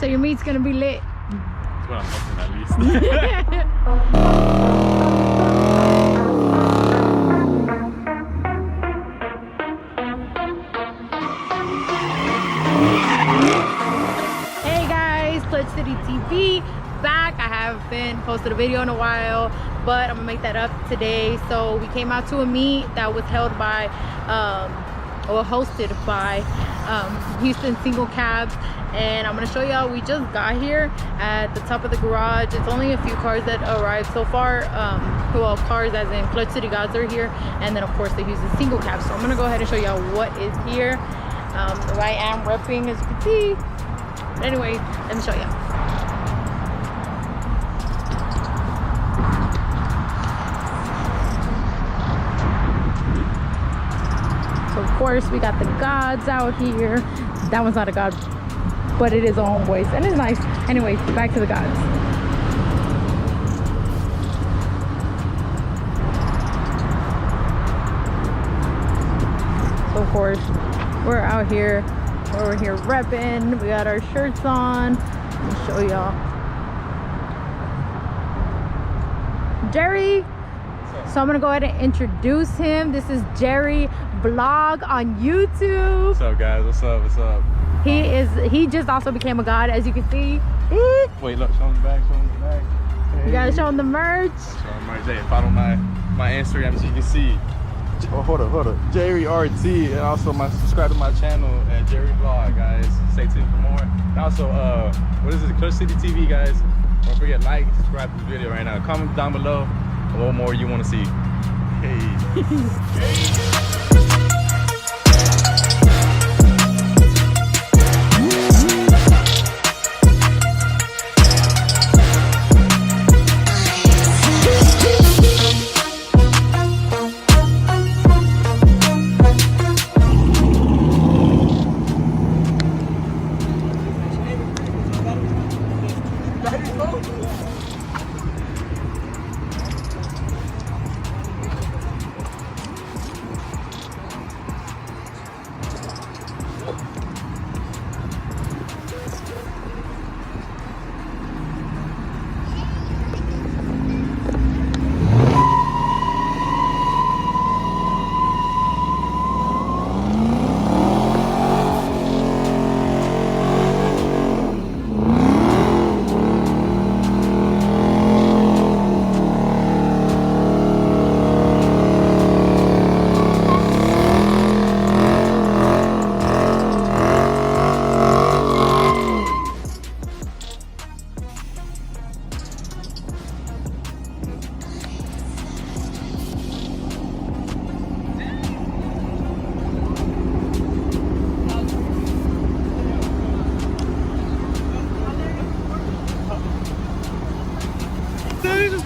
So your meat's gonna be lit. That's what I'm hoping at least. Hey guys, Clutch City TV back. I haven't posted a video in a while, but I'm gonna make that up today. So we came out to a meet that was held by or hosted by Houston Single Cabs, and I'm gonna show y'all. We just got here at the top of the garage. It's only a few cars that arrived so far. Well, cars as in Clutch City Gods are here, and then of course the Houston Single Cabs. So I'm gonna go ahead and show y'all what is here. I am repping, as you can see. But anyway, let me show y'all. So of course we got the gods out here. That one's not a god, but it is a homeboys, and it's nice. Anyways, back to the gods. So of course we're out here. We're here repping. We got our shirts on. Let me show y'all. Jerry. So I'm gonna go ahead and introduce him. This is Jerry Vlog on YouTube. What's up, guys? What's up? What's up? He just also became a god, as you can see. Wait, look, show him the back, show him the back. Hey. You gotta show him the merch. Show him right there. Follow my Instagram so you can see. Oh, hold up. Jerry RT, and also subscribe to my channel at Jerry Vlog, guys. Stay tuned for more. And also, what is it? Clutch City TV, guys. Don't forget, like, subscribe to this video right now. Comment down below what more you want to see. Hey.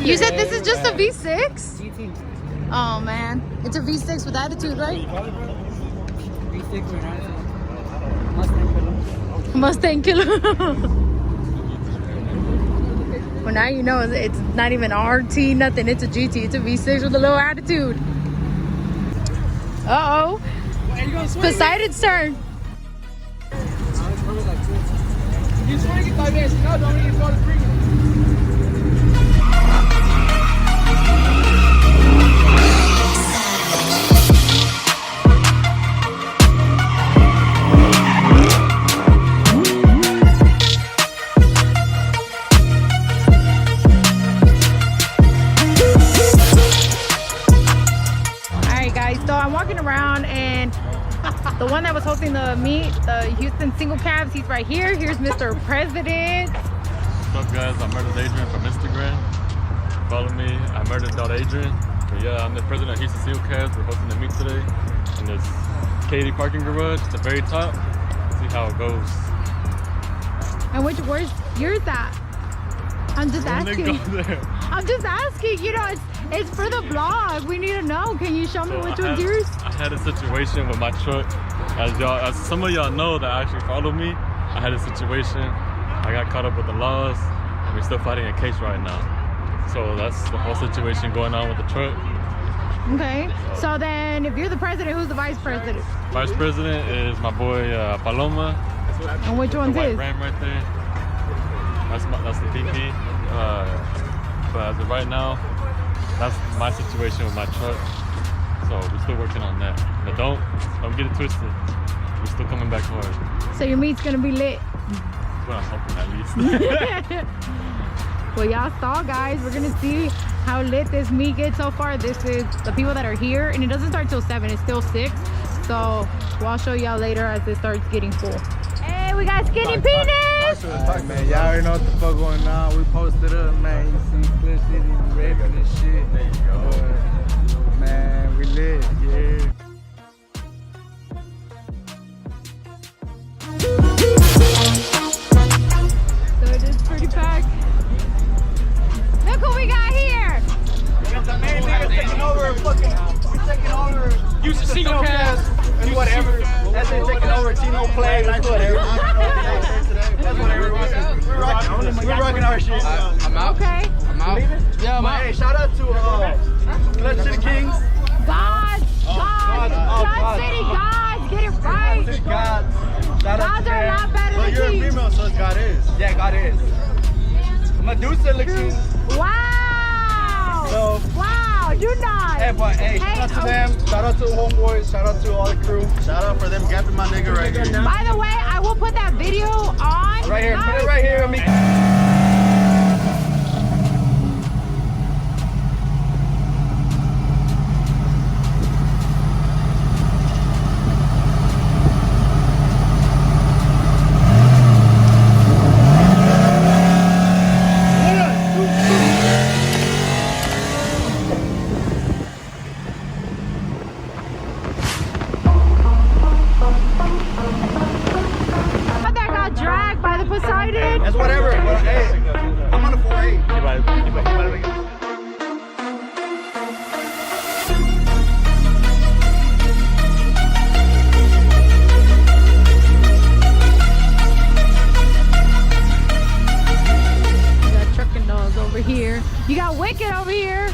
You said this is just a V6? Oh man, it's a V6 with attitude, right? V6 with attitude. Mustang killer. Well, now you know it's not even RT, nothing. It's a GT. It's a V6 with a little attitude. Uh-oh. Poseidon's turn. You swing it like this. No, don't even go to free. So I'm walking around, and the one that was hosting the meet, the Houston Single Cabs, he's right here. Here's Mr. President. What's up, guys? I'm Murdered Adrian from Instagram. Follow me. I'm Murdered.Adrian. But yeah, I'm the president of Houston Single Cabs. We're hosting the meet today in this Katy parking garage at the very top. See how it goes. And where's yours at? I'm just asking. I'm just asking. You know, it's for the vlog. We need to know. Can you show me which one's yours? I had a situation with my truck. As some of y'all know that actually follow me, I had a situation. I got caught up with the laws, and we're still fighting a case right now. So that's the whole situation going on with the truck. Okay. So then, if you're the president, who's the vice president? Vice president is my boy Paloma. And which one's the white his? Ram right there. That's the DP. But as of right now, that's my situation with my truck. So we're still working on that. But don't get it twisted. We're still coming back hard. So your meat's gonna be lit. That's what I'm hoping at least. Well, y'all saw, guys. We're gonna see how lit this meat gets so far. This is the people that are here, and it doesn't start till 7. It's still 6. So I'll show y'all later as it starts getting full. Hey, we got skinny penis. Man, y'all already know what the fuck going on. We posted up, man. You see Cliff City rapping and shit. There you go. Man, we lit, yeah. So it is pretty packed. Look who we got here. We got the main nigga taking over fucking. We're taking over. Use the single cast and whatever. That's it, taking over Tino Play. That's whatever. That's whatever. We're rocking our shit. I'm out. Okay. I'm out. Yeah, man. Hey, shout out to Clutch City Kings. Gods. Clutch City gods. Get it right. Gods. Shout out Gods to are a them. lot better But than you're a kings. female, so it's God is. Yeah, God is. Medusa looks in. Wow. So, Wow. You not. hey, but hey, shout out to them. Shout out to the homeboys. Shout out to all the crew. Shout out for them gapping my nigga right here. By the way, I will put that video on. Right here. Put guys. it right here. Let me. But that got dragged by the Poseidon. That's whatever. But hey, I'm on the 4-8. You got trucking dogs over here. You got Wicked over here.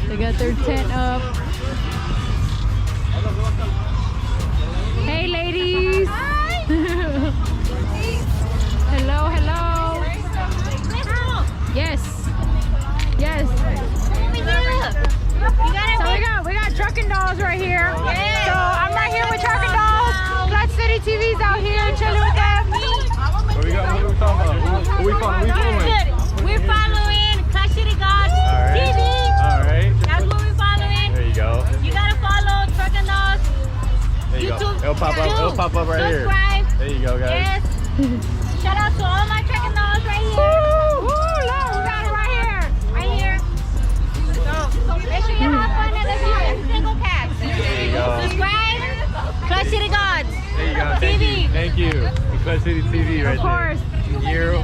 They got their tent up. Hey, ladies. Hello, hello. Yes. Yes. So we got trucking dolls right here. So I'm right here with trucking dolls. Clutch City TV's out here chilling with them. What we talking about? Who we following? We're following Clash City Gods TV. All right. That's what we're following. There you go. You gotta follow Truck and Dolls. There you go. YouTube. It'll pop up. It'll pop up right here. Subscribe. There you go, guys. Yes. Shout out to all my Truck and Dolls right here. Woo! Look, we got it right here. Right here. So make sure you have fun and listen to single cats. There you go. Subscribe. Clash City Gods. There you go. Thank TV. you. Thank you. Clutch City TV right Of course. there. Yeah.